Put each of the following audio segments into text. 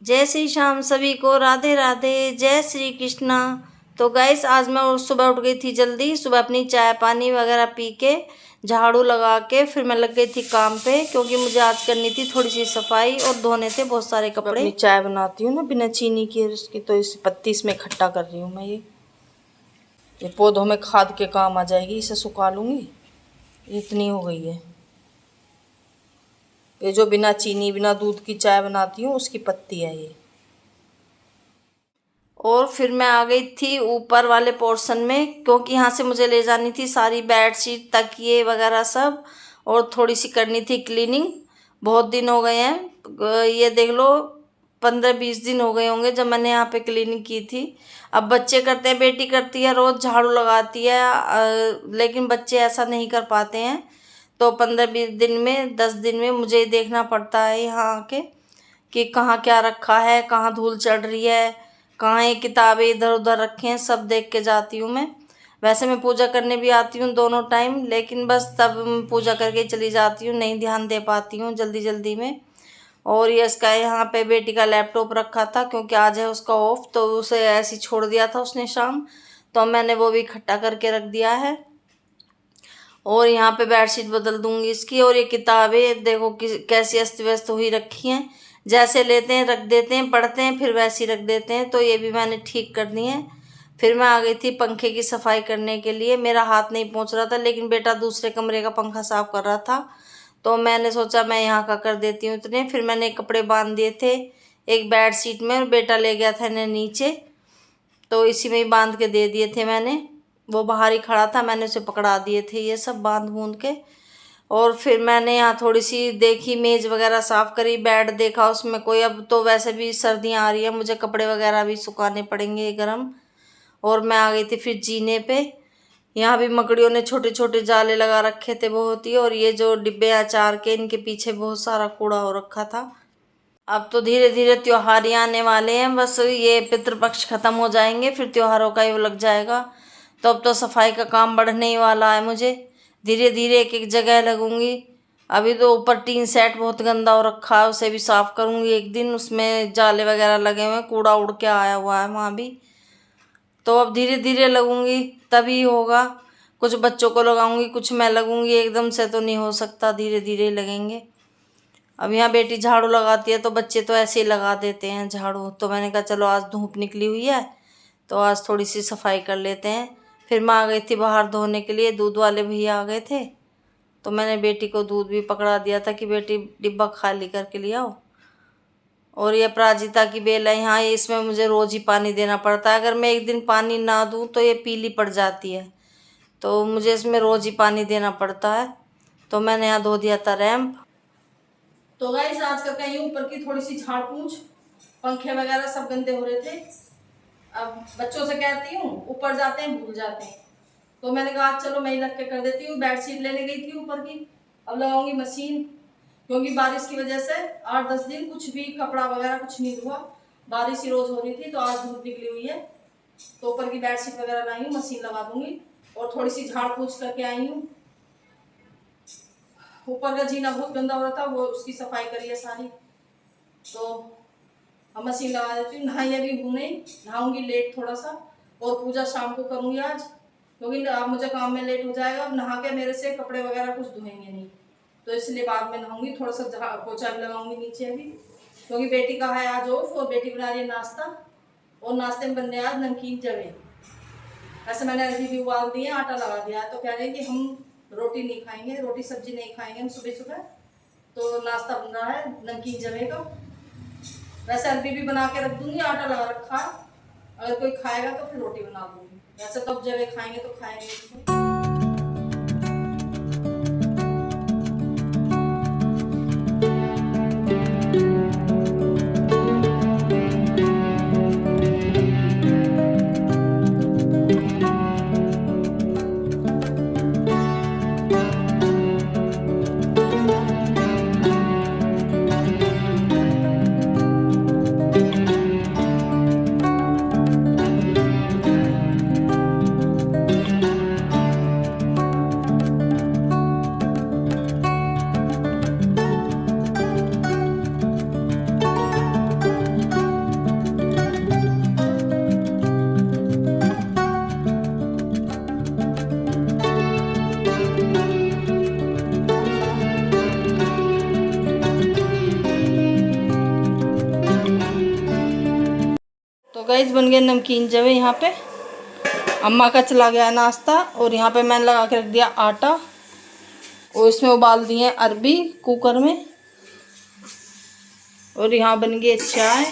जय श्री श्याम सभी को, राधे राधे, जय श्री कृष्णा। तो गाइस आज मैं सुबह उठ गई थी जल्दी। सुबह अपनी चाय पानी वगैरह पी के झाड़ू लगा के फिर मैं लग गई थी काम पे, क्योंकि मुझे आज करनी थी थोड़ी सी सफाई और धोने थे बहुत सारे कपड़े। अपनी चाय बनाती हूँ ना बिना चीनी की उसकी, तो इस पत्ती इसमें इकट्ठा कर रही हूँ मैं। ये पौधों में खाद के काम आ जाएगी, इसे सुखा लूँगी। इतनी हो गई है। ये जो बिना चीनी बिना दूध की चाय बनाती हूँ उसकी पत्ती है ये। और फिर मैं आ गई थी ऊपर वाले पोर्शन में, क्योंकि यहाँ से मुझे ले जानी थी सारी बेडशीट तकिए वगैरह सब, और थोड़ी सी करनी थी क्लीनिंग। बहुत दिन हो गए हैं, ये देख लो 15-20 दिन हो गए होंगे जब मैंने यहाँ पे क्लीनिंग की थी। अब बच्चे करते हैं, बेटी करती है, रोज़ झाड़ू लगाती है, लेकिन बच्चे ऐसा नहीं कर पाते हैं। तो 15-20 दिन में 10 दिन में मुझे देखना पड़ता है यहाँ आके कि कहाँ क्या रखा है, कहाँ धूल चढ़ रही है, कहाँ ये किताबें इधर उधर रखे हैं, सब देख के जाती हूँ मैं। वैसे मैं पूजा करने भी आती हूँ दोनों टाइम, लेकिन बस तब पूजा करके चली जाती हूँ, नहीं ध्यान दे पाती हूँ जल्दी जल्दी में। और ये इसका यहाँ पे बेटी का लैपटॉप रखा था, क्योंकि आज है उसका ऑफ, तो उसे ऐसे ही छोड़ दिया था उसने शाम, तो मैंने वो भी इकट्ठा करके रख दिया है। और यहाँ पे बेडशीट बदल दूंगी इसकी। और ये किताबें देखो कैसी अस्त व्यस्त हुई रखी हैं, जैसे लेते हैं रख देते हैं, पढ़ते हैं फिर वैसे ही रख देते हैं, तो ये भी मैंने ठीक कर दी है। फिर मैं आ गई थी पंखे की सफाई करने के लिए। मेरा हाथ नहीं पहुँच रहा था, लेकिन बेटा दूसरे कमरे का पंखा साफ कर रहा था, तो मैंने सोचा मैं यहाँ का कर देती हूँ इतने। फिर मैंने कपड़े बांध दिए थे एक बेड शीट में, और बेटा ले गया था इन्हें नीचे, तो इसी में ही बांध के दे दिए थे मैंने। वो बाहर ही खड़ा था, मैंने उसे पकड़ा दिए थे ये सब बांध बूंद के। और फिर मैंने यहाँ थोड़ी सी देखी, मेज़ वगैरह साफ़ करी, बेड देखा उसमें कोई, अब तो वैसे भी सर्दियाँ आ रही हैं, मुझे कपड़े वगैरह भी सुखाने पड़ेंगे गर्म। और मैं आ गई थी फिर जीने पे। यहाँ भी मकड़ियों ने छोटे छोटे जाले लगा रखे थे बहुत ही, और ये जो डिब्बे अचार के, इनके पीछे बहुत सारा कूड़ा हो रखा था। अब तो धीरे धीरे त्योहार ही आने वाले हैं, बस ये पितृपक्ष खत्म हो जाएंगे फिर त्योहारों का ही वो लग जाएगा। तो अब तो सफाई का काम बढ़ने ही वाला है, मुझे धीरे धीरे एक एक जगह लगूंगी। अभी तो ऊपर टीन सेट बहुत गंदा हो रखा है, उसे भी साफ करूंगी एक दिन, उसमें जाले वगैरह लगे हुए हैं, कूड़ा उड़ के आया हुआ है वहाँ भी। तो अब धीरे धीरे लगूंगी तभी होगा। कुछ बच्चों को लगाऊंगी, कुछ मैं लगूंगी, एकदम से तो नहीं हो सकता, धीरे धीरे लगेंगे। अब यहाँ बेटी झाड़ू लगाती है तो बच्चे तो ऐसे ही लगा देते हैं झाड़ू, तो मैंने कहा चलो आज धूप निकली हुई है तो आज थोड़ी सी सफाई कर लेते हैं। फिर मैं आ गई थी बाहर धोने के लिए, दूध वाले भैया आ गए थे, तो मैंने बेटी को दूध भी पकड़ा दिया था कि बेटी डिब्बा खाली करके ले आओ। और ये अपराजिता की बेल है यहाँ, इसमें मुझे रोज़ ही पानी देना पड़ता है, अगर मैं एक दिन पानी ना दूँ तो ये पीली पड़ जाती है, तो मुझे इसमें रोज़ ही पानी देना पड़ता है। तो मैंने यहाँ धो दिया था रैम्प। तो गाइस आज का कहीं ऊपर की थोड़ी सी झाड़ पूछ, पंखे वगैरह सब गंदे हो रहे थे। अब बच्चों से कहती हूँ, ऊपर जाते हैं भूल जाते हैं, तो मैंने कहा चलो मैं ही लग के कर देती हूँ। बेडशीट लेने गई थी ऊपर की, अब लगाऊंगी मशीन, क्योंकि बारिश की वजह से 8-10 दिन कुछ भी कपड़ा वगैरह कुछ नहीं हुआ, बारिश ही रोज हो रही थी, तो आज धूप निकली हुई है, तो ऊपर की बेडशीट वगैरह लाई हूँ, मशीन लगा दूंगी। और थोड़ी सी झाड़ पूछ करके आई हूँ। ऊपर का जीना बहुत गंदा हो रहा था, वो उसकी सफाई करी है सारी, तो हम मशीन लगा देती हूँ। नहाई अभी हूँ नहीं, नहाऊंगी लेट थोड़ा सा, और पूजा शाम को करूँगी आज, क्योंकि अब मुझे काम में लेट हो जाएगा। अब नहा के मेरे से कपड़े वगैरह कुछ धोएंगे नहीं, तो इसलिए बाद में नहाऊंगी। थोड़ा सा पोछा भी लगाऊंगी नीचे अभी, क्योंकि बेटी का है आज ऑफ, और बेटी बना रही है नाश्ता, और नाश्ते में बनने आज नमकीन जवे। ऐसे मैंने अरबी भी उबाल दिए, आटा लगा दिया है, तो कह रहे हैं कि हम रोटी नहीं खाएंगे, रोटी सब्जी नहीं खाएंगे हम सुबह सुबह, तो नाश्ता बन रहा है नमकीन जवे का। वैसे अरबी भी बना के रख दूंगी, आटा लगा रखा है, अगर कोई खाएगा तो फिर रोटी बना दूंगी। वैसे तो अब जब खाएंगे तो खाएंगे। गाइस बन गए नमकीन जवे यहाँ पे। अम्मा का चला गया नाश्ता और यहाँ पे मैंने लगा के रख दिया आटा और इसमें उबाल दिए अरबी कुकर में। और यहाँ बन गई चाय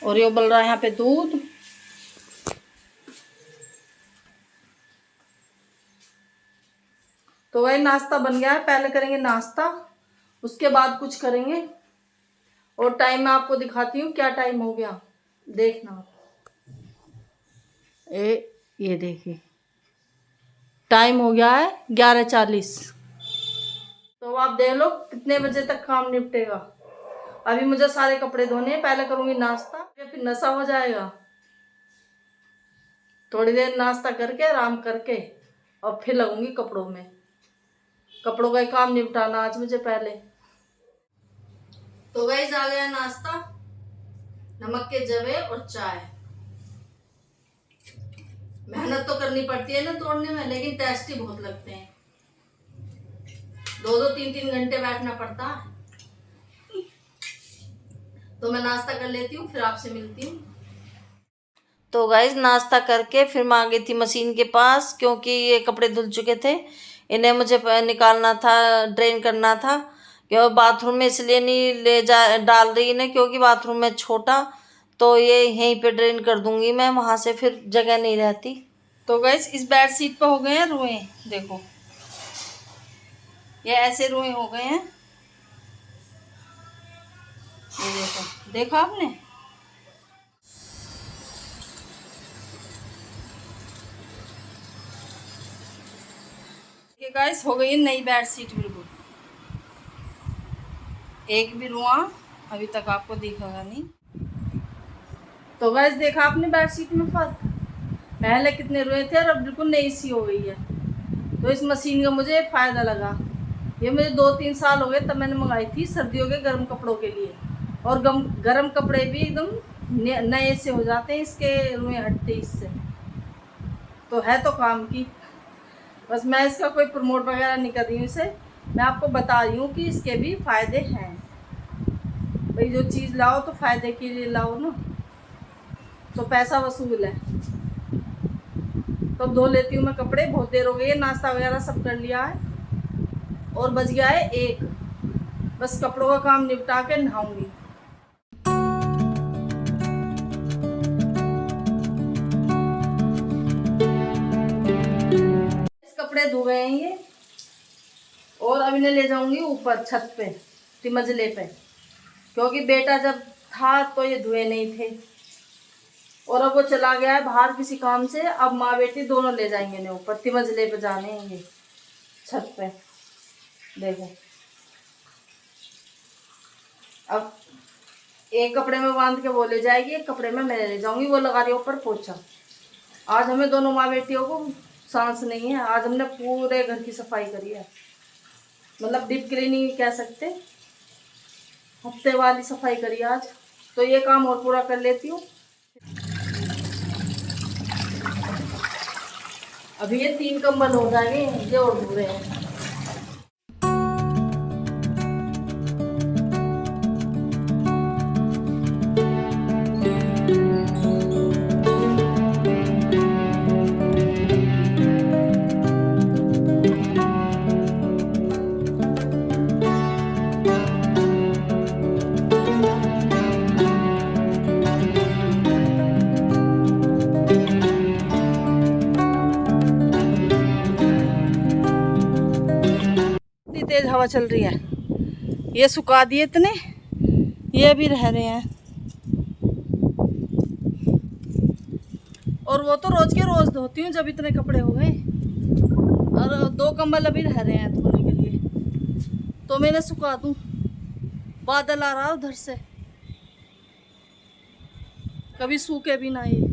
और ये उबल रहा है यहाँ पे दूध। तो वही नाश्ता बन गया है। पहले करेंगे नाश्ता, उसके बाद कुछ करेंगे। और टाइम मैं आपको दिखाती हूँ क्या टाइम हो गया, देखना। ये देखिए टाइम हो गया है 11:40। तो आप देख लो कितने बजे तक काम निपटेगा। अभी मुझे सारे कपड़े धोने हैं, पहले करूँगी नाश्ता, फिर नशा हो जाएगा। थोड़ी देर नाश्ता करके आराम करके और फिर लगूंगी कपड़ों में। कपड़ों का ही काम निपटाना आज मुझे पहले। तो गाइस आ गया नाश्ता, नमक के जवे और चाय। मेहनत तो करनी पड़ती है ना तोड़ने में, लेकिन टेस्टी बहुत लगते हैं। 2-2 3-3 घंटे बैठना पड़ता है। तो मैं नाश्ता कर लेती हूँ, फिर आपसे मिलती हूँ। तो गाइस नाश्ता करके फिर मैं आ गई थी मशीन के पास, क्योंकि ये कपड़े धुल चुके थे। इन्हें मुझे निकालना था, ड्रेन करना था। क्योंकि बाथरूम में इसलिए नहीं ले जा डाल रही इन्हें, क्योंकि बाथरूम में छोटा, तो ये यहीं पे ड्रेन कर दूंगी मैं, वहाँ से फिर जगह नहीं रहती। तो गाइस इस बेड शीट पे हो गए हैं रुएं, देखो ये ऐसे रुएं हो गए हैं। ये देखो, देखा आपने? ये गाइस हो गई है नई बेड शीट बिल्कुल। एक भी रुआ अभी तक आपको दिखेगा नहीं। तो गाइस देखा आपने बेड शीट में फर्क? पहले कितने रुए थे और अब बिल्कुल नई सी हो गई है। तो इस मशीन का मुझे फ़ायदा लगा। ये मुझे 2-3 साल हो गए, तब मैंने मंगाई थी सर्दियों के गर्म कपड़ों के लिए। और गर्म कपड़े भी एकदम नए से हो जाते हैं इसके रुए हटते इससे। तो है तो काम की। बस मैं इसका कोई प्रमोट वगैरह नहीं कर रही हूँ इसे, मैं आपको बता रही हूँ कि इसके भी फ़ायदे हैं। भाई जो चीज़ लाओ तो फ़ायदे के लिए लाओ ना, तो पैसा वसूल है। तो धो लेती हूँ मैं कपड़े, बहुत देर हो गई है, नाश्ता वगैरह सब कर लिया है और बज गया है 1। बस कपड़ों का काम निपटा के नहाऊंगी। कपड़े धो गए हैं ये, और अब इन्हें ले जाऊंगी ऊपर छत पे, मंजिले पे, क्योंकि बेटा जब था तो ये धुए नहीं थे और अब वो चला गया है बाहर किसी काम से। अब माँ बेटी दोनों ले जाएंगे इन्हें ऊपर, मंजिले पे जाने हैं ये छत पे। देखो अब एक कपड़े में बांध के वो ले जाएगी, एक कपड़े में मैं ले जाऊंगी। वो लगा रही है ऊपर पोछा। आज हमें दोनों माँ बेटियों को सांस नहीं है। आज हमने पूरे घर की सफाई करी है, मतलब डीप क्लीनिंग कह सकते, हफ्ते वाली सफाई करी आज। तो ये काम और पूरा कर लेती हूँ। अभी ये 3 कंबल हो जाएंगे, ये और धो रहे हैं। तेज हवा चल रही है, ये सुखा दिए इतने, ये भी रह रहे हैं। और वो तो रोज के रोज धोती हूँ जब इतने कपड़े हो गए। और 2 कंबल अभी रह रहे हैं धोने के लिए, तो मैंने सुखा दूँ। बादल आ रहा है उधर से, कभी सूखे भी ना ये।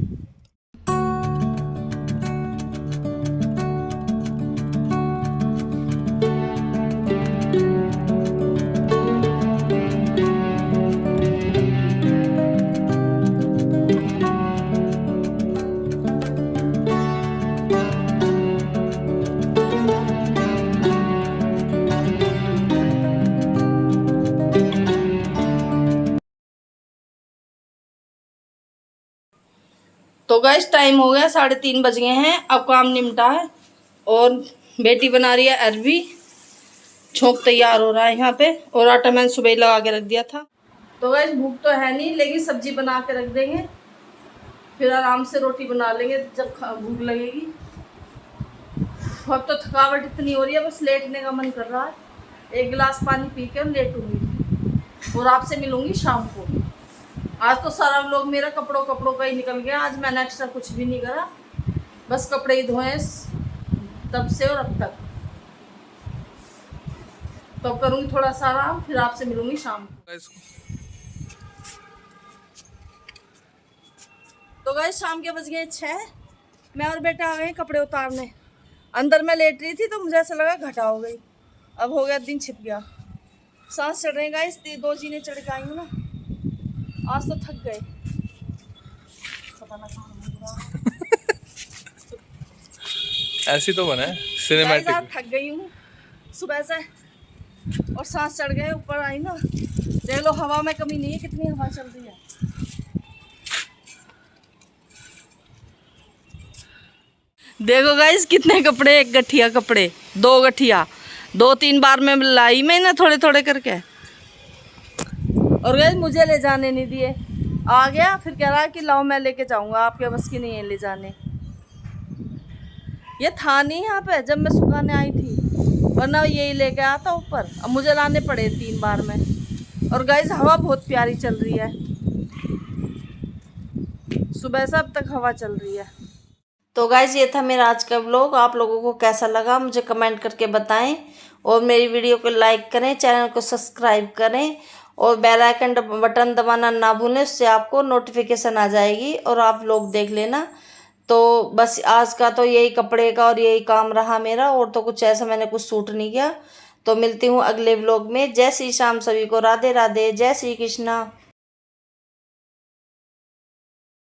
तो गाइस टाइम हो गया 3:30 बज गए हैं। अब काम निपटा है और बेटी बना रही है अरबी। छोंक तैयार हो रहा है यहाँ पे और आटा मैंने सुबह ही लगा के रख दिया था। तो गाइस भूख तो है नहीं, लेकिन सब्जी बना के रख देंगे, फिर आराम से रोटी बना लेंगे जब भूख लगेगी। अब तो थकावट इतनी हो रही है, बस लेटने का मन कर रहा है। एक गिलास पानी पी के लेटूंगी और आपसे मिलूंगी शाम को। आज तो सारा व्लॉग मेरा कपड़ों का ही निकल गया। आज मैंने एक्स्ट्रा कुछ भी नहीं करा, बस कपड़े ही धोए तब से और अब तक। तो करूँगी थोड़ा सा आराम, फिर आपसे मिलूंगी शाम को। तो गाइस शाम के बज गए 6। मैं और बेटा आ गए कपड़े उतारने। अंदर मैं लेट रही थी तो मुझे ऐसा लगा घटा हो गई। अब हो गया, दिन छिप गया। सांस चढ़ रहे गाइस, 2 जीने चढ़ के आई हूँ ना, आज तो थक गए। पता ना कहाँ ऐसी तो बना है सिनेमैटिक। थक गई हूँ सुबह से और सांस चढ़ गए। ऊपर आई ना, देख लो हवा में कमी नहीं है, कितनी हवा चल रही है। देखो गाइस कितने कपड़े, एक गठिया कपड़े, 2 गठिया, 2-3 बार में लाई मैं ना थोड़े थोड़े करके। और गाइस मुझे ले जाने नहीं दिए, आ गया फिर कह रहा है कि लाओ मैं लेके जाऊंगा, आपके बस की नहीं है ले जाने। ये था नहीं यहाँ पे जब मैं सुखाने आई थी, वरना यही लेके आता ऊपर। अब मुझे लाने पड़े 3 बार में। और गाइस हवा बहुत प्यारी चल रही है, सुबह से अब तक हवा चल रही है। तो गाइस ये था मेरा आज का व्लॉग। आप लोगों को कैसा लगा मुझे कमेंट करके बताएं और मेरी वीडियो को लाइक करें, चैनल को सब्सक्राइब करें और बेल आइकन बटन दबाना ना भूलें, उससे आपको नोटिफिकेशन आ जाएगी और आप लोग देख लेना। तो बस आज का तो यही कपड़े का और यही काम रहा मेरा, और तो कुछ ऐसा मैंने कुछ शूट नहीं किया। तो मिलती हूँ अगले व्लॉग में। जय श्री श्याम, सभी को राधे राधे, जय श्री कृष्णा।